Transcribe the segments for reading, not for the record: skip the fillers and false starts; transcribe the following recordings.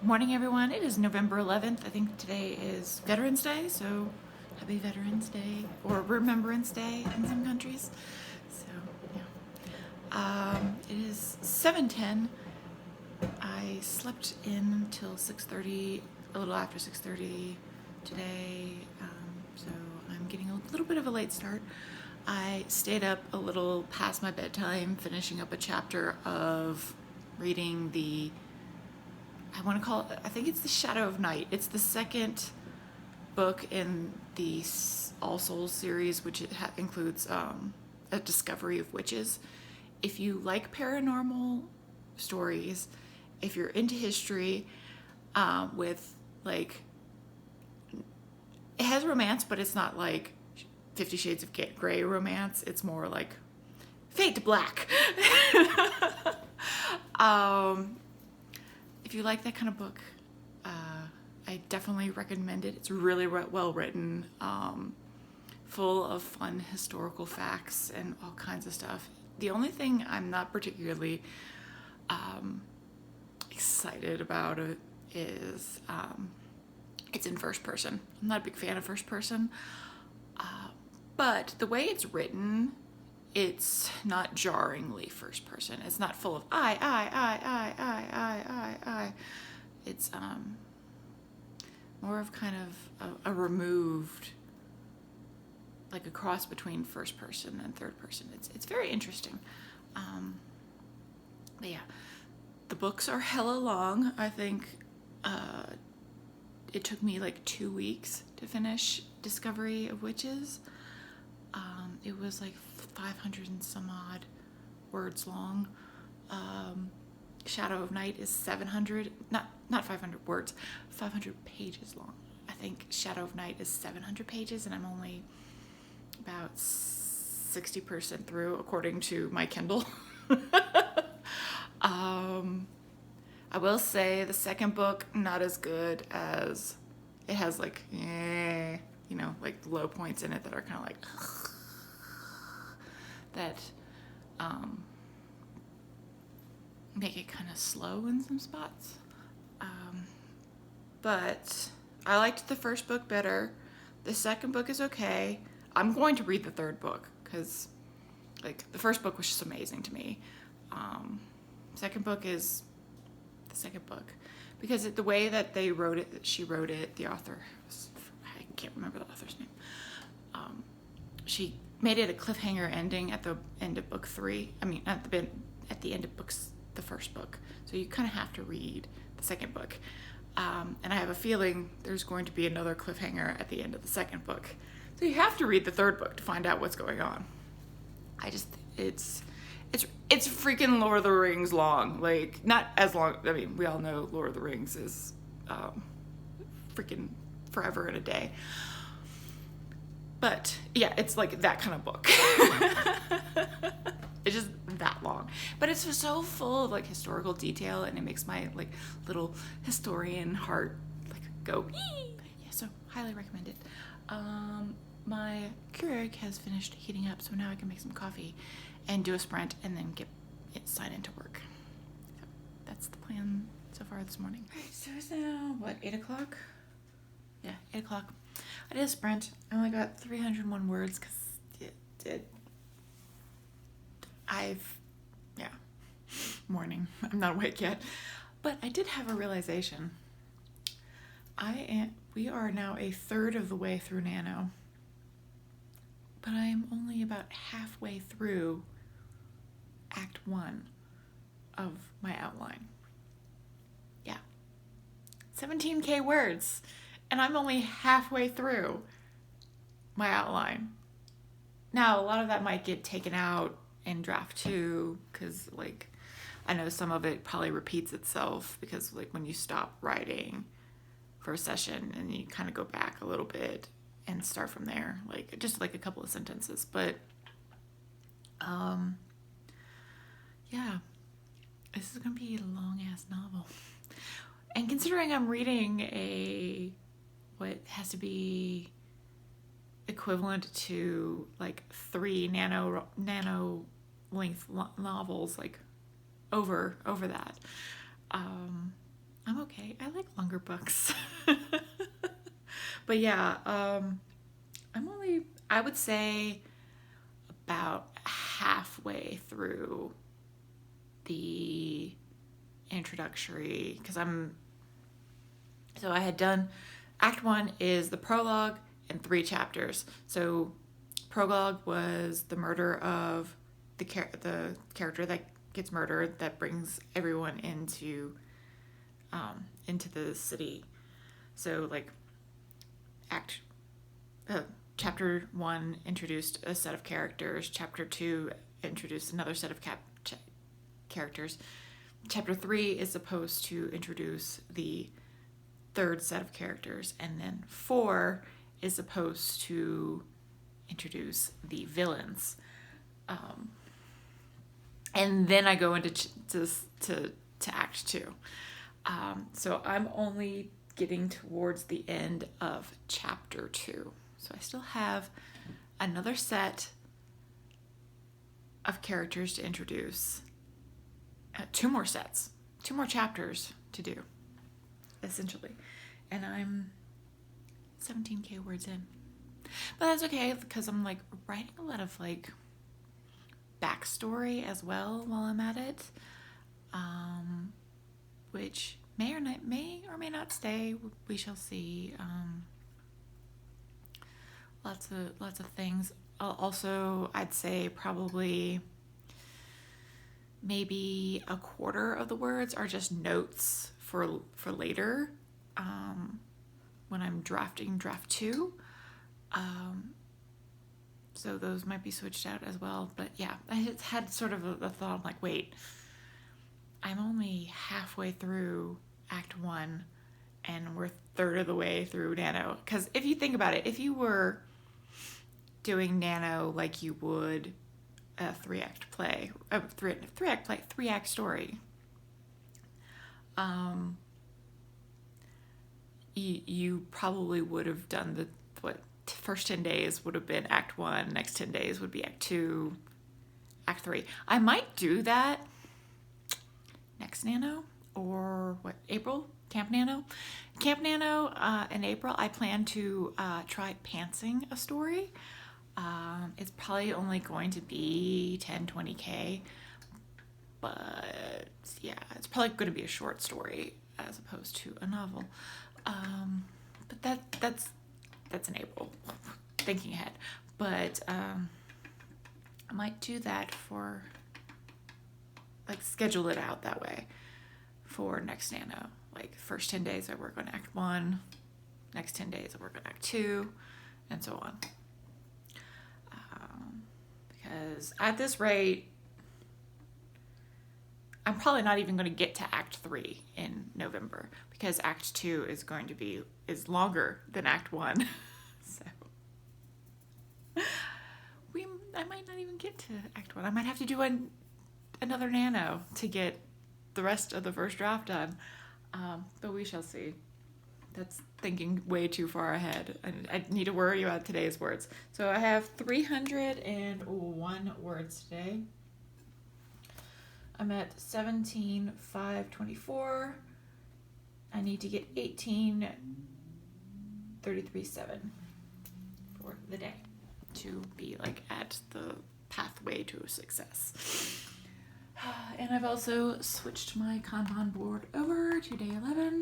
Morning, everyone. It is November 11th. I think today is Veterans Day, so happy Veterans Day, or Remembrance Day in some countries. So, yeah. It is 7:10. I slept in until 6:30, a little after 6:30 today, so I'm getting a little bit of a late start. I stayed up a little past my bedtime, finishing up a chapter of reading I think it's The Shadow of Night. It's the second book in the All Souls series, which includes a discovery of witches. If you like paranormal stories, if you're into history, with like, it has romance, but it's not like 50 Shades of Grey romance. It's more like Fade to Black. If you like that kind of book, I definitely recommend it. It's really well written, full of fun historical facts and all kinds of stuff. The only thing I'm not particularly excited about it is it's in first person. I'm not a big fan of first person, but the way it's written, it's not jarringly first person. It's not full of I. It's more of kind of a removed, like a cross between first person and third person. It's very interesting. But yeah, the books are hella long. I think it took me like 2 weeks to finish Discovery of Witches. It was like 500 and some odd words long. Shadow of Night is 700, not 500 words, 500 pages long. I think Shadow of Night is 700 pages, and I'm only about 60% through, according to my Kindle. I will say the second book, not as good as, it has like, like low points in it that are kind of like, that make it kind of slow in some spots. But I liked the first book better. The second book is okay. I'm going to read the third book because, like, the first book was just amazing to me. Second book is the second book because the way that they wrote it, she wrote it, the author, I can't remember the author's name. She made it a cliffhanger ending at the end of book 3. I mean, at the end of the first book. So you kind of have to read the second book. And I have a feeling there's going to be another cliffhanger at the end of the second book. So you have to read the third book to find out what's going on. It's freaking Lord of the Rings long. Like, not as long, I mean, we all know Lord of the Rings is freaking forever and a day. But yeah, it's like that kind of book. It's just that long, but it's so full of like historical detail, and it makes my like little historian heart like go yee. Yeah, so highly recommend it. My Keurig has finished heating up, so now I can make some coffee and do a sprint and then sign into work. So that's the plan so far this morning. All right, so it's now what, 8 o'clock? Yeah, 8 o'clock. I did a sprint. I only got 301 words because morning. I'm not awake yet. But I did have a realization. We are now a third of the way through Nano. But I'm only about halfway through Act 1 of my outline. Yeah. 17K words. And I'm only halfway through my outline. Now, a lot of that might get taken out in draft 2 because, like, I know some of it probably repeats itself because, like, when you stop writing for a session and you kind of go back a little bit and start from there, like, just like a couple of sentences. But, yeah, this is going to be a long-ass novel. And considering I'm reading what has to be equivalent to like 3 nano length novels, like over that, I'm okay. I like longer books. But yeah, I would say about halfway through the introductory, because so I had done, Act 1 is the prologue and 3 chapters. So prologue was the murder of the character that gets murdered, that brings everyone into the city. So like chapter 1 introduced a set of characters. Chapter 2 introduced another set of characters. Chapter 3 is supposed to introduce the third set of characters, and then 4 is supposed to introduce the villains. And then I go into to Act 2. So I'm only getting towards the end of Chapter 2. So I still have another set of characters to introduce. 2 more sets, 2 more chapters to do, essentially. And I'm 17K words in. But that's okay, because I'm like writing a lot of like backstory as well while I'm at it, which may or may not stay. We shall see. Lots of things. Also, I'd say probably maybe a quarter of the words are just notes for later, when I'm drafting draft 2. So those might be switched out as well. But yeah, I had sort of a thought, I'm like, wait, I'm only halfway through Act 1 and we're a third of the way through Nano. Because if you think about it, if you were doing Nano like you would a 3-act play, 3-act story, you probably would have done first 10 days would have been Act 1, next 10 days would be Act 2, Act 3. I might do that next Nano, or April? Camp Nano? In April, I plan to try pantsing a story. It's probably only going to be 10, 20K, but yeah, it's probably going to be a short story as opposed to a novel. But that's in April, thinking ahead. But I might do that for, like, schedule it out that way for next Nano. Like, first 10 days I work on Act 1, next 10 days I work on Act 2, and so on. Because at this rate, I'm probably not even going to get to Act 3 in November, because Act 2 is longer than Act 1. So I might not even get to Act 1. I might have to do another Nano to get the rest of the first draft done. But we shall see. That's thinking way too far ahead. I need to worry about today's words. So I have 301 words today. I'm at 17,524. I need to get 18,33.7 for the day to be like at the pathway to success. And I've also switched my Kanban board over to day 11.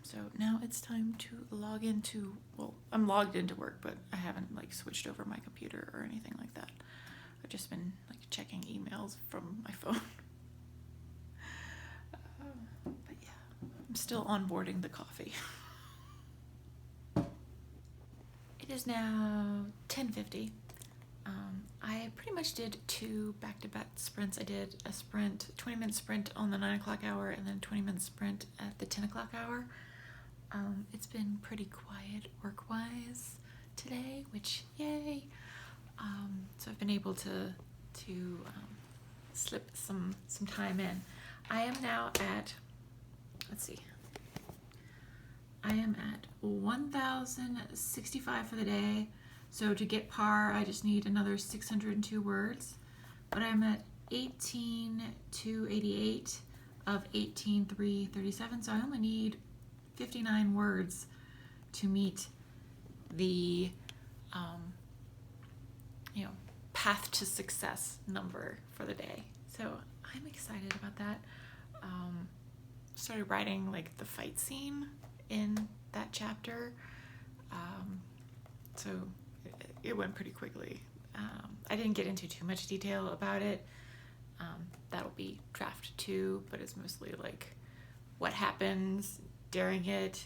So now it's time to log into, well, I'm logged into work, but I haven't like switched over my computer or anything like that. I've just been like checking emails from my phone. But yeah, I'm still onboarding the coffee. It is now 10:50. I pretty much did 2 back-to-back sprints. I did a 20-minute sprint on the 9 o'clock hour, and then a 20-minute sprint at the 10 o'clock hour. It's been pretty quiet work-wise today, which yay. So I've been able to slip some time in. I am now at, let's see, I am at 1,065 for the day. So to get par, I just need another 602 words. But I'm at 18,288 of 18,337, so I only need 59 words to meet the path to success number for the day. So I'm excited about that. Started writing like the fight scene in that chapter, so it went pretty quickly. I didn't get into too much detail about it. That'll be draft 2, but it's mostly like what happens during it.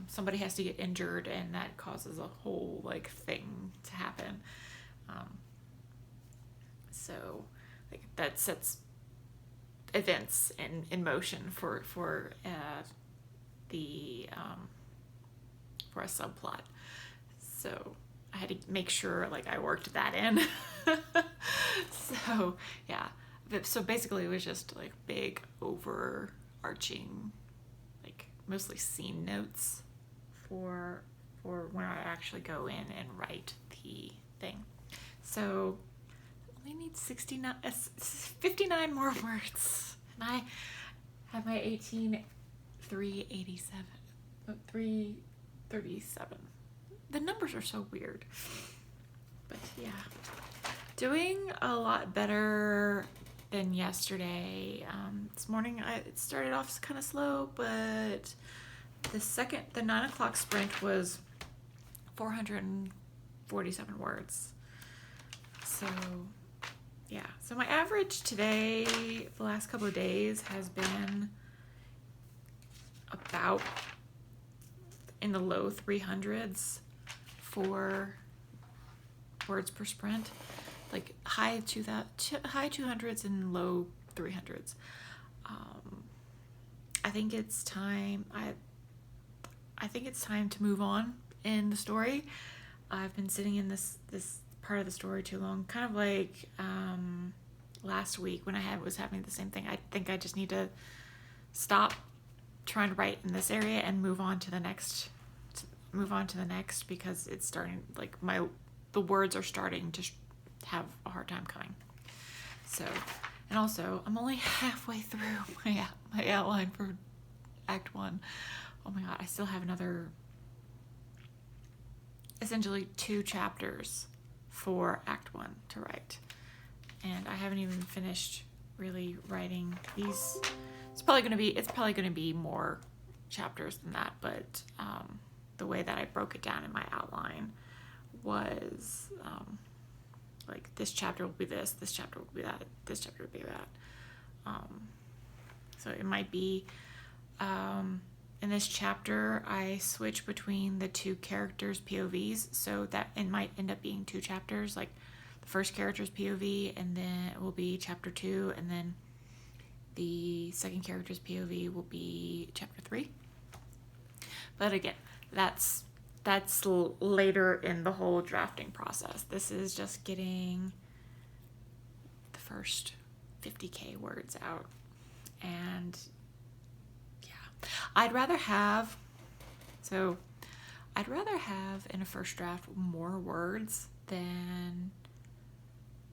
Somebody has to get injured, and that causes a whole like thing to happen. So like that sets events in motion for a subplot. So I had to make sure like I worked that in. So yeah. So basically it was just like big overarching, like mostly scene notes for when I actually go in and write the thing. So only need 59 more words, and I have my 337. The numbers are so weird, but yeah, doing a lot better than yesterday. This morning it started off kind of slow, but the 9 o'clock sprint was 447 words. So yeah, so my average today, the last couple of days, has been about in the low 300s for words per sprint, like high 200s and low 300s. I think it's time. I think it's time to move on in the story. I've been sitting in this part of the story too long, kind of like last week when I was having the same thing. I think I just need to stop trying to write in this area and move on to the next because it's starting, like the words are starting to have a hard time coming. So, and also I'm only halfway through my outline for Act 1. Oh my god, I still have essentially 2 chapters for Act 1 to write, and I haven't even finished really writing these. It's probably going to be more chapters than that, but the way that I broke it down in my outline was like this chapter will be this chapter will be that, this chapter will be that. So it might be in this chapter I switch between the 2 characters' POVs, so that it might end up being 2 chapters, like the first character's POV, and then it will be chapter 2, and then the second character's POV will be chapter 3. But again, that's later in the whole drafting process. This is just getting the first 50k words out. And yeah, I'd rather have in a first draft more words than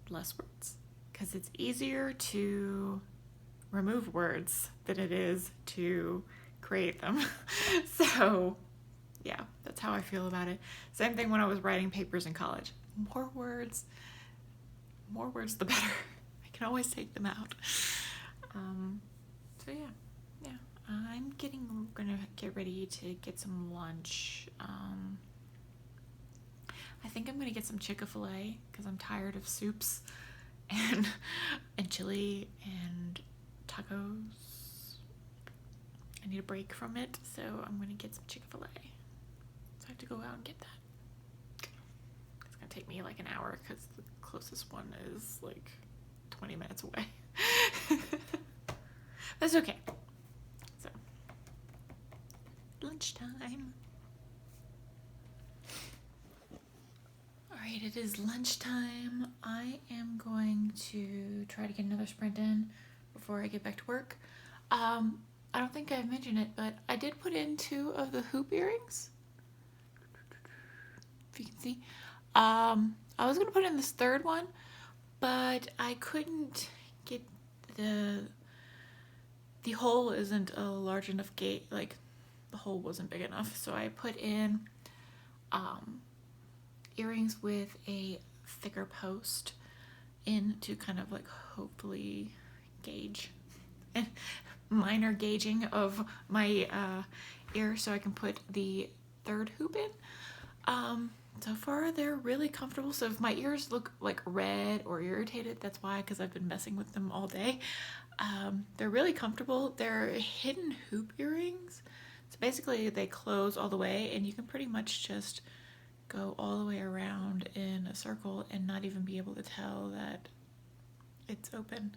less words, because it's easier to remove words than it is to create them. So yeah, that's how I feel about it. Same thing when I was writing papers in college. More words the better. I can always take them out. So yeah, I'm gonna get ready to get some lunch. I think I'm gonna get some Chick-fil-A because I'm tired of soups and chili and tacos. I need a break from it, so I'm gonna get some Chick-fil-A. So I have to go out and get that. It's gonna take me like an hour because the closest one is like 20 minutes away. That's okay. So, lunchtime. Alright, it is lunchtime. I am going to try to get another sprint in before I get back to work. I don't think I've mentioned it, but I did put in 2 of the hoop earrings. If you can see. I was going to put in this 3rd one, but I couldn't get the hole isn't a large enough gate, like the hole wasn't big enough, so I put in earrings with a thicker post in to kind of like hopefully gauge and minor gauging of my ear so I can put the third hoop in. So far they're really comfortable, so if my ears look like red or irritated, that's why, because I've been messing with them all day. They're really comfortable. They're hidden hoop earrings, so basically they close all the way and you can pretty much just go all the way around in a circle and not even be able to tell that it's open.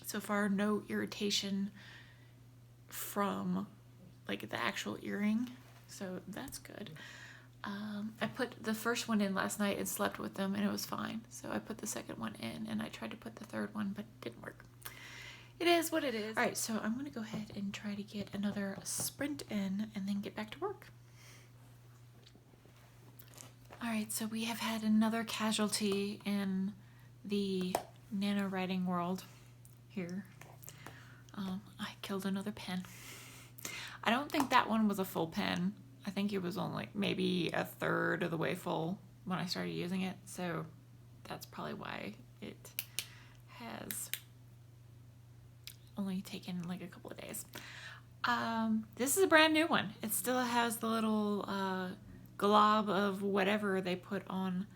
So far no irritation from like the actual earring, so that's good. I put the first one in last night and slept with them and it was fine, so I put the second one in and I tried to put the third one but it didn't work. It is what it is. All right, so I'm gonna go ahead and try to get another sprint in and then get back to work. All right, so we have had another casualty in the NaNoWriMo world here. I killed another pen. I don't think that one was a full pen. I think it was only maybe a third of the way full when I started using it, so that's probably why it has only taken like a couple of days. This is a brand new one. It still has the little glob of whatever they put on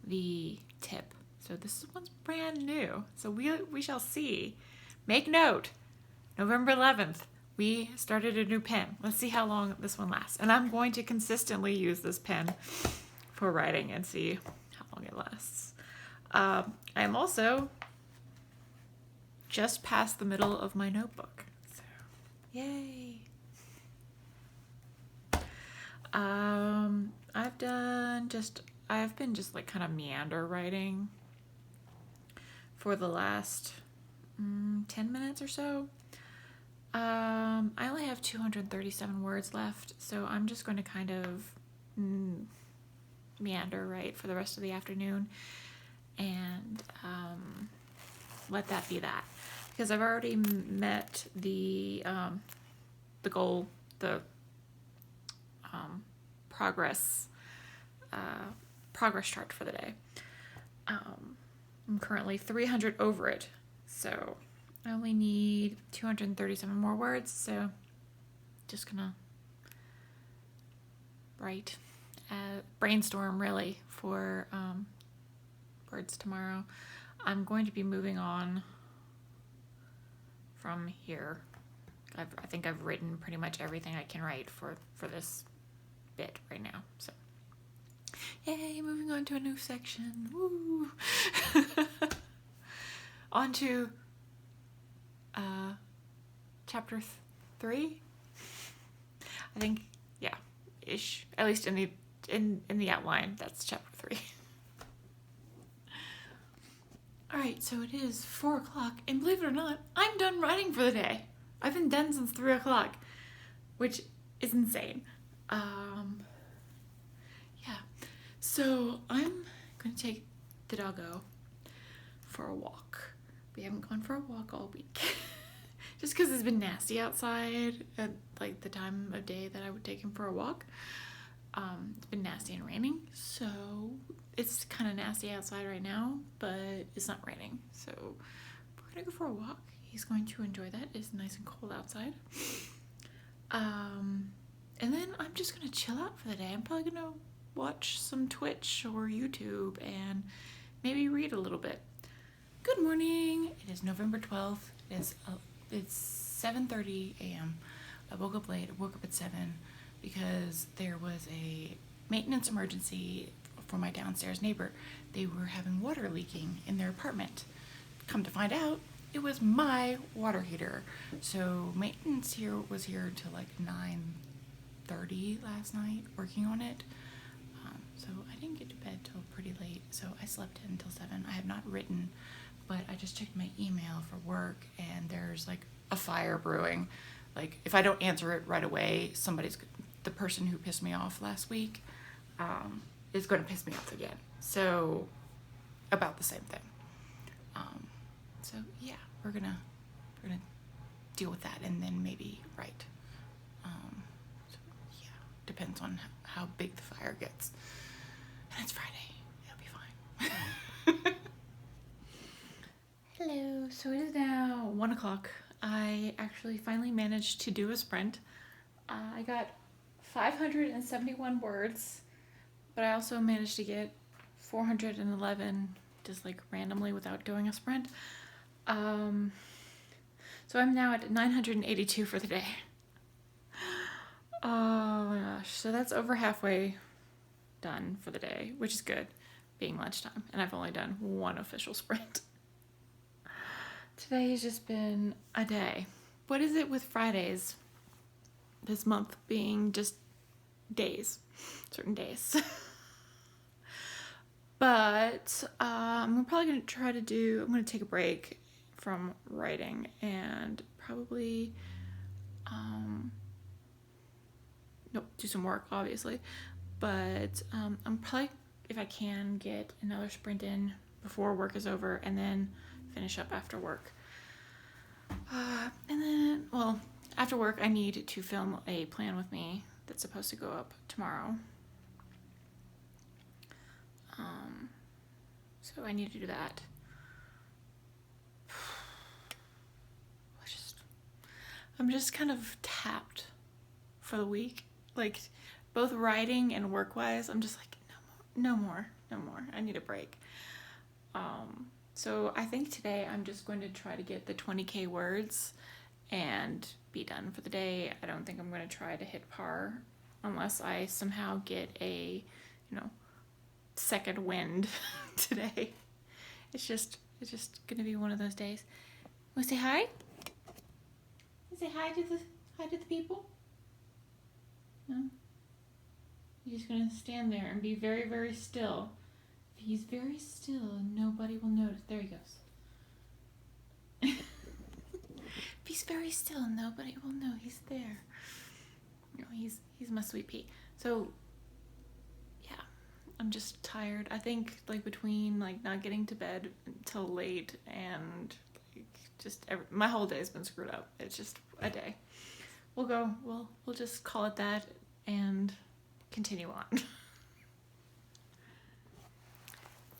the tip. So this one's brand new. So we shall see. Make note, November 11th, we started a new pen. Let's see how long this one lasts. And I'm going to consistently use this pen for writing and see how long it lasts. I'm also just past the middle of my notebook. So, yay. I've been just like kind of meander writing for the last 10 minutes or so. I only have 237 words left, so I'm just going to kind of meander write for the rest of the afternoon and let that be that, because I've already met the goal, the progress chart for the day. I'm currently 300 over it, so I only need 237 more words, so just gonna write, brainstorm really for words tomorrow. I'm going to be moving on from here. I think I've written pretty much everything I can write for this bit right now, so yay, moving on to a new section. Woo! On to chapter 3, I think, yeah, ish, at least in the outline. That's chapter 3. All right, so it is 4 o'clock, and believe it or not, I'm done writing for the day. I've been done since 3 o'clock, which is insane. Yeah, so I'm gonna take the doggo for a walk. We haven't gone for a walk all week. Just because it's been nasty outside at like the time of day that I would take him for a walk. It's been nasty and raining, so it's kind of nasty outside right now, but it's not raining, so we're gonna go for a walk. He's going to enjoy that. It's nice and cold outside. And then I'm just gonna chill out for the day. I'm probably gonna watch some Twitch or YouTube and maybe read a little bit. Good morning. It is November 12th. It's 7:30 a.m. I woke up late. I woke up at 7 because there was a maintenance emergency for my downstairs neighbor. They were having water leaking in their apartment. Come to find out, it was my water heater. So maintenance was here till like 9:30 last night working on it. So I didn't get to bed till pretty late. So I slept in until 7. I have not written, but I just checked my email for work and there's like a fire brewing. Like if I don't answer it right away, the person who pissed me off last week is going to piss me off again. So about the same thing. So yeah, we're gonna deal with that and then maybe write. So yeah, depends on how big the fire gets. And it's Friday. It'll be fine. Hello. So it is now 1 o'clock. I actually finally managed to do a sprint. I got 571 words, but I also managed to get 411 just like randomly without doing a sprint. So I'm now at 982 for the day. Oh my gosh. So that's over halfway done for the day, which is good, being lunchtime. And I've only done one official sprint. Today has just been a day. What is it with Fridays this month being just days, certain days? But I'm probably going to I'm going to take a break from writing and probably, do some work, obviously. But I'm probably, if I can, get another sprint in before work is over and then finish up after work. And then, well, after work, I need to film a plan with me that's supposed to go up tomorrow. So I need to do that. I'm just kind of tapped for the week. Like, both writing and work-wise, I'm just like, no more. I need a break. So I think today I'm just going to try to get the 20K words and be done for the day. I don't think I'm going to try to hit par unless I somehow get a, second wind today. It's just going to be one of those days. Want to say hi? Say hi to the people? No? You're just going to stand there and be very, very still. If he's very still, nobody will notice. There he goes. If he's very still, nobody will know he's there. He's my sweet pea. So, yeah, I'm just tired. I think, between, not getting to bed until late and, my whole day's been screwed up. It's just a day. We'll just call it that and continue on.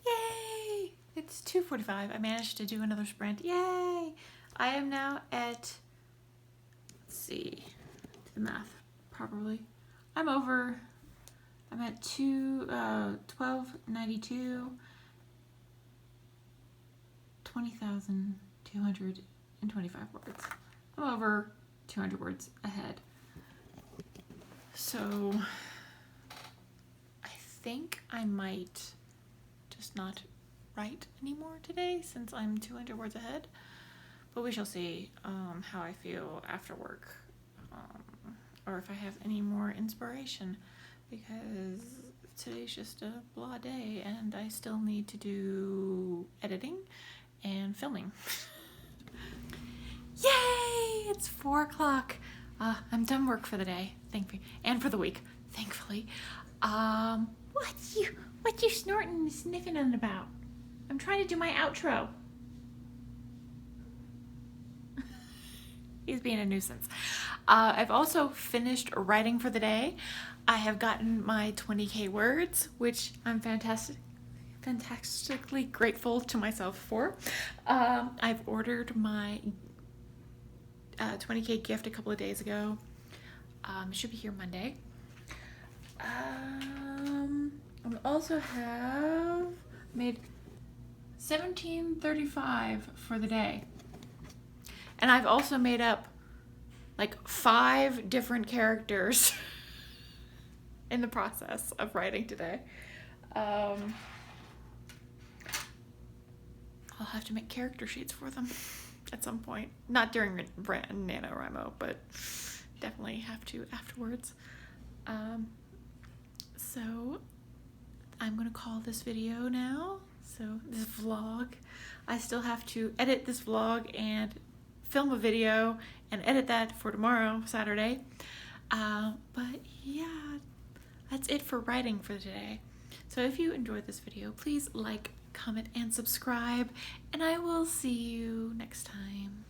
Yay! It's 2:45. I managed to do another sprint. Yay! I am now at, let's see, do the math properly. I'm at 1292, 20,225 words. I'm over 200 words ahead. So I think I might just not write anymore today since I'm 200 words ahead. But we shall see how I feel after work, or if I have any more inspiration, because today's just a blah day and I still need to do editing and filming. Yay! It's 4 o'clock. I'm done work for the day, thankfully, and for the week, thankfully. What you snorting and sniffing on about? I'm trying to do my outro. He's being a nuisance. I've also finished writing for the day. I have gotten my 20K words, which I'm fantastically grateful to myself for. I've ordered my 20K gift a couple of days ago. It should be here Monday. I also have made $17.35 for the day. And I've also made up 5 different characters in the process of writing today. I'll have to make character sheets for them at some point. Not during NaNoWriMo, but definitely have to afterwards. So I'm going to call this video now. So this vlog, I still have to edit this vlog and film a video and edit that for tomorrow, Saturday. But yeah, that's it for writing for today. So if you enjoyed this video, please like, comment, and subscribe. And I will see you next time.